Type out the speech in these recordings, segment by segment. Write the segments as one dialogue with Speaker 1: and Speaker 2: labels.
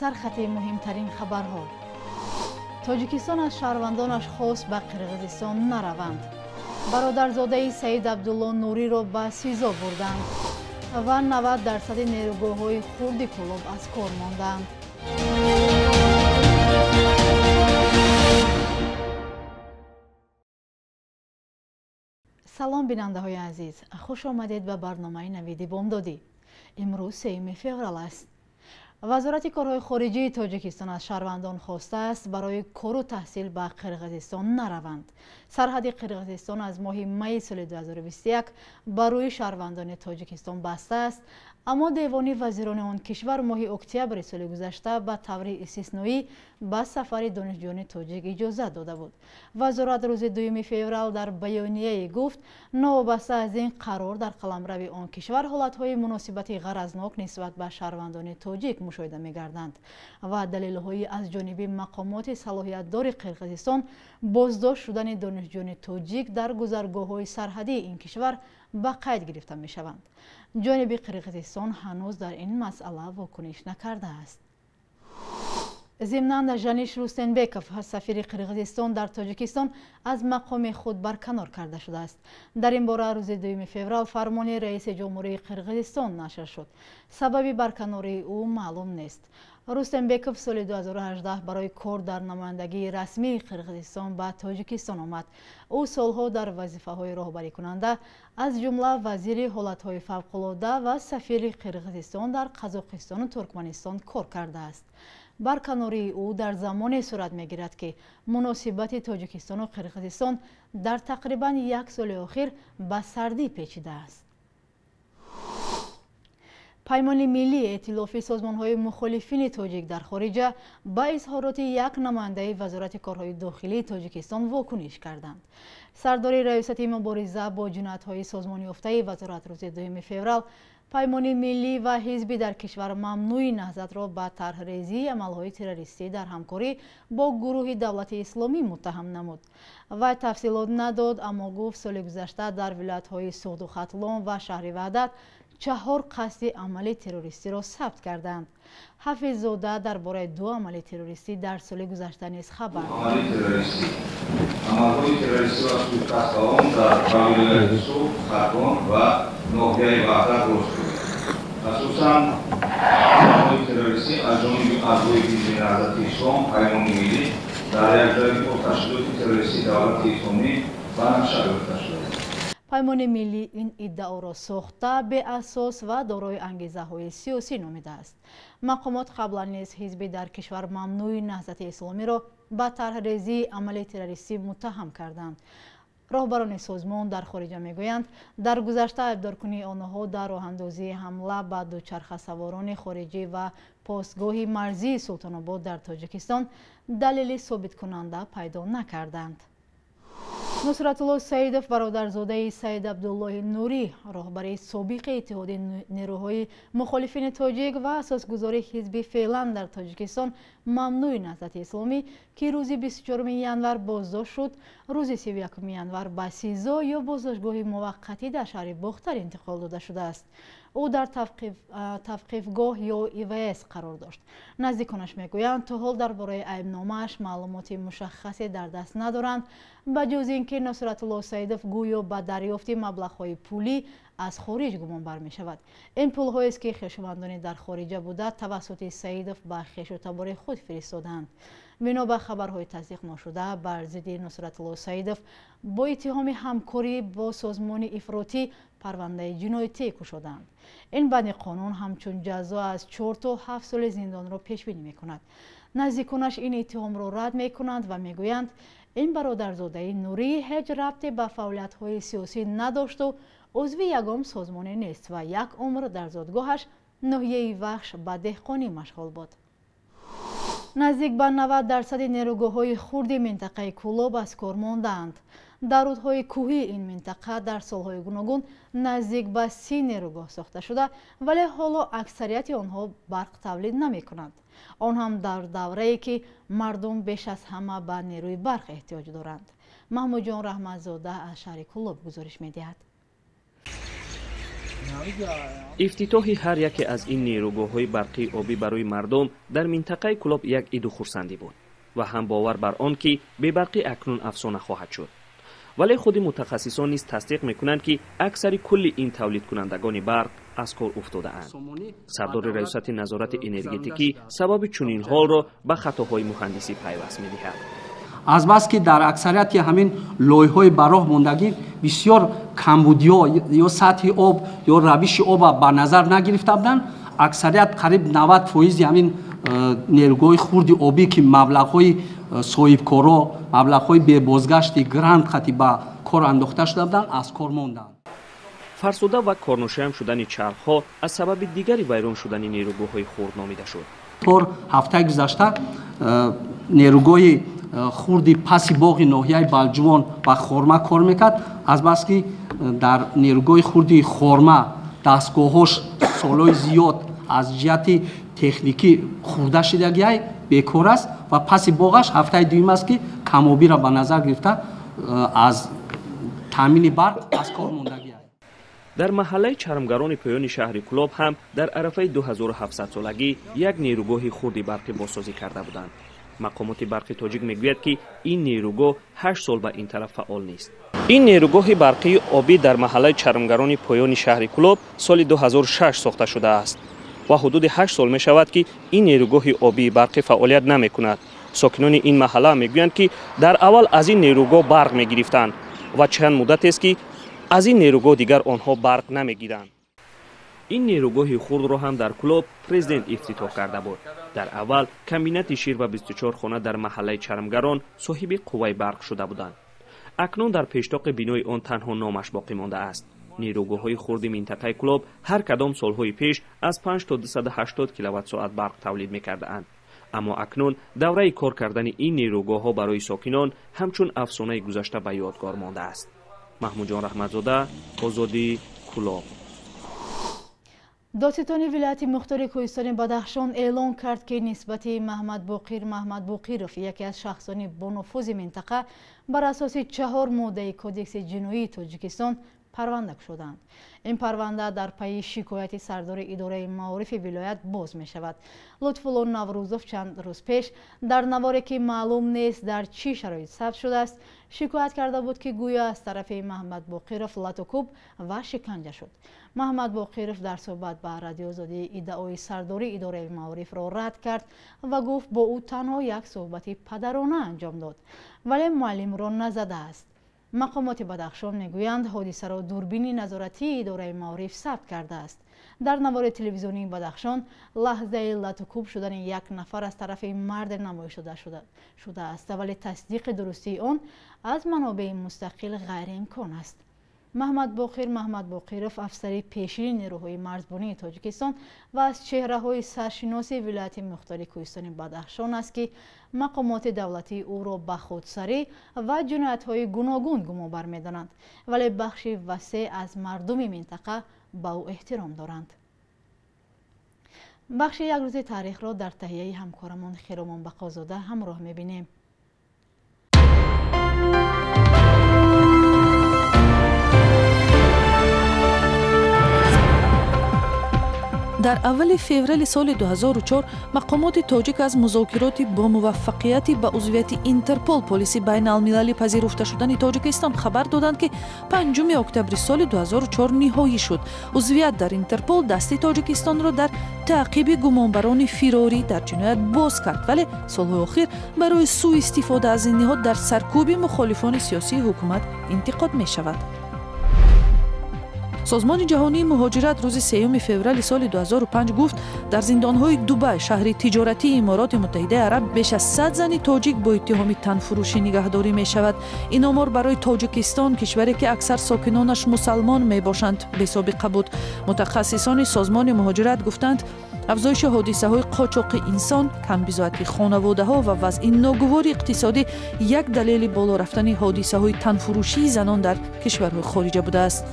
Speaker 1: سرخط مهمترین خبرها. تاجیکستان از شهروندانش خواست به قرقیزستان نروند. برادرزاده سعید عبدالله نوری را به سیزا بردند و 90% نیروگاه‌های خرد کلاب از کار ماندند. سلام بیننده های عزیز، خوش آمدید به برنامه نویدی بامدادی. امروز 3 فوریه است. وزارت کارهای خارجی تاجیکستان از شهروندان خواسته است برای کار و تحصیل به قرقیزستان نروند. سرحد قرقیزستان از ماه می سال 2021 برای شهروندان تاجیکستان بسته است، اما دیوان وزیران آن کشور ماه اکتبر سال گذشته به طور استثنایی به سفر دانشجویان تاجیک اجازه داده بود. وزارت روز 2 فوریه در بیانیه گفت نوابسته از این قرار در قلمرو آن کشور حالتهای مناسبتی غرضناک نسبت به شهروندان تاجیک مشاهده می‌گردند و دلیل‌های از جانب مقامات صلاحیت‌دار قرقیزستان بازداشت شدن دانشجویان تاجیک در گذرگاه‌های سرحدی این کشور به قید گرفته می‌شوند. جانب قرقیزستان هنوز در این مسئله واکنش نکرده است. ضمناً ژانیش روستنبکوف سفیر قرقیزستان در تاجیکستان از مقام خود برکنار کرده شده است. در این باره روز 2 فوریه فرمان رئیس جمهوری قرقیزستان نشر شد. سبب برکناری او معلوم نیست. روستنبکوف سال 2018 برای کار در نمایندگی رسمی قرقیزستان به تاجیکستان آمد. او سالها در وظیفه‌های راهبری کننده از جمله وزیر حالت‌های فوق‌العاده و سفیر قرقیزستان در قزاقستان و ترکمنستان کار کرده است. برکناری او در زمانی صورت می‌گیرد که مناسبت تاجیکستان و قرقیزستان در تقریباً 1 سال اخیر به سردی پیچیده است. پیمان ملی ائتلاف سازمان‌های مخالفین تاجیک در خارج با اظهارات یک نماینده وزارت کارهای داخلی تاجیکستان واکنش کردند. سردار ریاست مبارزه با جنایت‌های سازمانی یافته وزارت روز 2 فوریه پیمان ملی و حزبی در کشور ممنوع نهضت را به طرح‌ریزی عمل‌های تروریستی در همکاری با گروه دولت اسلامی متهم نمود. و تفصیلات نداد، اما گفت سال گذشته در ولایت‌های سود و ختلان و شهر وحدت 4 قصد عمل تروریستی را ثبت کردند. حفیظ زاده درباره 2 عمل تروریستی در سال گذشته نیز خبر داد.
Speaker 2: عمل تروریستی را از سوی قصدان در ولایت سود، ختلان و ناحیه وحدت رخ شد. خصوصا عمل تروریستی از جانب اعضای حزب نهضت اسلام پیمان ملی در یک جای با تشکیلات تروریستی دولت اسلامی به نقشه گرفته شده.
Speaker 1: پیمان ملی این ادعا را ساخته به اساس و دارای انگیزه‌های سیاسی نامیده است. مقامات قبلا نیز حزبی در کشور ممنوع نهضت اسلامی را به طرح‌ریزی عمل تروریستی متهم کردند. راهبران سازمان در خارج میگویند در گذشته ابدارکنی آنها در راه‌اندازی حمله به دوچرخه سواران خارجی و پاسگاه مرزی سلطان آباد در تاجیکستان دلیل ثابت کننده پیدا نکردند. نصرت الله سعیدوف برادرزاده سعید عبدالله نوری راهبر سابق اتحاد نیروهای مخالفین تاجیک و اساسگزار حزب فعلا در تاجیکستان ممنوع نهضت اسلامی که روز 24 ینور بازداشت شد، روز 31 ینور به سیزا یا بازداشتگاه موقتی در شهر باختر انتقال داده شده است. او در توقیفگاه یا ایویس قرار داشت. نزدیکانش میگویند تا حال درباره عیب‌نامه‌اش معلومات مشخصی در دست ندارند، بجز اینکه نصرت الله سعیدوف گویا به دریافت مبلغ‌های پولی از خارج گمان بر می شود. این پول‌هایی است که خویشاوندان در خارج بوده توسط سعیدوف به خویش و تبار خود فرستادند. بنا به خبرهای تصدیق نشده بر ضد نصرت الله سعیدوف با اتهام همکاری با سازمان افراطی پرونده جنایتی گشودند. این بند قانون همچون جزا از 4 تا 7 سال زندان را پیش بینی می‌کند. نزدیکانش این اتهام را رد می‌کنند و می‌گویند این برادرزاده نوری هیچ ربطی به فعالیت‌های سیاسی نداشت و عضو یگام سازمانی نیست و یک عمر در زادگاهش ناحیه وخش به دهقانی مشغول بود. نزدیک به 90% نیروگاه‌های خرد منطقه کلاب از کار ماندند. در رودهای کوهی این منطقه در سالهای گوناگون نزدیک به 30 نیروگاه ساخته شده، ولی حالا اکثریت آنها برق تولید نمی کنند. آن هم در دوره‌ای که مردم بیش از همه به نیروی برق احتیاج دارند. محمود جان رحمتزاده از شهر کلاب گزارش می‌دهد.
Speaker 3: افتتاح هر یکی از این نیروگاه‌های برقی آبی برای مردم در منطقه کلوب یک عید خرسندی بود و هم باور بر آن که بی برقی اکنون افسانه خواهد شد. ولی خود متخصصان نیز تصدیق میکنند که اکثر کل این تولید کنندگان برق از کار افتاده اند. سردار ریاست نظارت انرژتیکی سبب چنین حال را به خطاهای مهندسی پیوست می‌دهد.
Speaker 4: از بس که در اکثریت همین لایه‌های براه ماندگی بسیار کمبودی‌ها یا سطح آب یا روش آب به نظر نگرفته بودند، اکثریت قریب 90% همین نیروگاه خرد آبی که مبلغ‌های صاحبکارا، مبلغ‌های بی بازگشت گرانت خطی به کار انداخته شده بودند، از کار ماندند.
Speaker 3: فرسوده و کارناشیان شدن چرخ‌ها از سبب دیگری ویران شدن نیروگاه‌های خرد نامیده شد.
Speaker 4: طور هفته گذشته نیروگاه خردی پس باغ ناحیه بلجوان و خرما کار میکرد، از بس که در نیروگاه خردی خرما دستگاهاش سالهای زیاد از جهت تکنیکی خورده شدگی بیکار است و پس باغش هفته دوم است که کمابی را به نظر گرفته از تامین برق از کار ماندگی.
Speaker 3: در محله چرمگران پایان شهر کلوب هم در عرفه 2700 سالگی یک نیروگاه خردی برقی بازسازی کرده بودند. مقامات برقی تاجیک میگوید که این نیروگاه 8 سال به این طرف فعال نیست. این نیروگاه برقی آبی در محله چرمگران پایان شهر کلوب سال 2006 ساخته شده است و حدود 8 سال می شود که این نیروگاه آبی برقی فعالیت نمی کند. ساکنان این محله میگویند که در اول از این نیروگاه برق می گرفتند و چند مدت است که از این نیروگاه دیگر آنها برق نمیگیرند. این نیروگاه خرد را هم در کلوب پرزیدنت افتتاح کرده بود. در اول کمبینت شیر و 24 خانه در محله چرمگران صاحب قوه برق شده بودند. اکنون در پیشتاق بینای آن تنها نامش باقی مانده است. نیروگاه‌های خرد منطقه کلوب هر کدام سالهای پیش از 5 تا 280 کیلووات ساعت برق تولید می‌کردند. اما اکنون دوره کار کردن این نیروگاه‌ها برای ساکنان همچون افسانه گذشته به یادگار مانده است. محمود جان رحمتزاده، آزادی، کلوب.
Speaker 1: دادستانی ولایت مختار کوهستان بدخشان اعلام کرد که نسبت محمد باقیرов یکی از شخصان با نفوذ منطقه بر اساس 4 ماده کدکس جنایی تاجیکستان پرونده شدند. این پرونده در پی شکایت سردار اداره معارف ولایت باز می شود. لطفالله نوروزوف چند روز پیش در نواری که معلوم نیست در چی شرایط ثبت شده است شکایت کرده بود که گویا از طرف محمد باقیرов لطوکوب و شکنجه شد. محمد باقیرov در صحبت با رادیو آزادی ادعای سرداری اداره معارف را رد کرد و گفت با او تنها یک صحبت پدرانه انجام داد ولی معلم را نزده است. مقامات بدخشان میگویند حادثه را دوربین نظارتی اداره معارف ثبت کرده است. در نوار تلویزیونی بدخشان لحظه لطوکوب شدن یک نفر از طرف مرد نمایش شده است ولی تصدیق درستی آن از منابع مستقل غیر امکان است. محمد باقیرov افسر پیشین نیروهای مرزبانی تاجیکستان و از چهره‌های سرشناس ولایت مختار کوهستان بدخشان است که مقامات دولتی او را به خودسری و جنایت‌های گوناگون گمانبر می‌دانند ولی بخش وسیع از مردم منطقه به او احترام دارند. بخش یک روز تاریخ را در تهیه همکارمان خیرمان بقازاده همراه می‌بینیم.
Speaker 5: در اول فوریه سال 2004 مقامات تاجیک از مذاکرات با موفقیت به عضویت اینترپل پلیس بین المللی پذیرفته شدن تاجیکستان خبر دادند که 5 اکتبر سال 2004 نهایی شد. عضویت در اینترپل دست تاجیکستان را در تعقیب گمانبران فراری در جنایت باز کرد ولی سالهای اخیر برای سوء استفاده از این نهاد در سرکوب مخالفان سیاسی حکومت انتقاد می شود. سازمان جهانی مهاجرت روز 3 فوریه سال 2005 گفت در زندان‌های دوبای شهر تجارتی امارات متحده عرب بیش از 100 زن تاجیک با اتهام تنفروشی نگهداری می شود. این آمار برای تاجیکستان کشوری که اکثر ساکنانش مسلمان می باشند بی سابقه بود. متخصصان سازمان مهاجرت گفتند افزایش حادثه‌های قاچاق انسان، کمبزاعتی خانواده‌ها و وضع ناگوار اقتصادی یک دلیل بالا رفتن حادثه‌های تنفروشی زنان در کشورهای خارجه بوده است.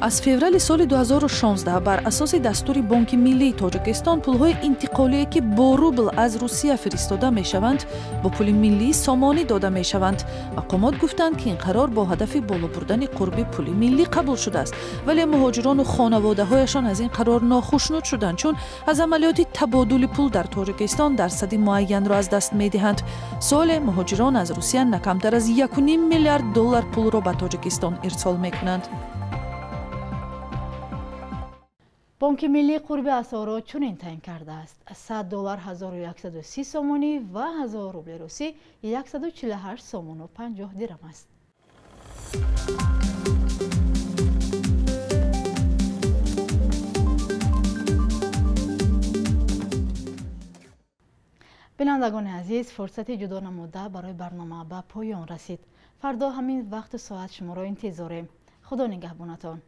Speaker 5: аз феврали соли 2016 бар асоси дастури Бонки Миллии Тоҷикистон пулҳои интиқолие ки бо рубл аз Русия фиристода мешаванд бо пули миллӣ сомонӣ дода мешаванд. Мақомот гуфтанд ки ин қарор бо ҳадафи боло бурдани қурби пули миллӣ қабул шудааст, вале муҳоҷирону хонаводаҳояшон аз ин қарор нохушнуд шуданд, чун аз амалиёти табодули пул дар Тоҷикистон дарсади муайянро аз даст медиҳанд. соле муҳоҷирон аз Русия на камтар аз 1.5 миллиард доллар пулро ба Тоҷикистон ирсол мекунанд.
Speaker 1: بانک ملی قرب اسعار چنین تعیین کرده است: $100 1130 سومانی و 1000 روبل روسی 148 سومون و 50 درم است. بینندگان عزیز، فرصتی جدا نموده برای برنامه به پایان رسید. فردا همین وقت ساعت شما را انتظاریم. خدا نگهبانتان.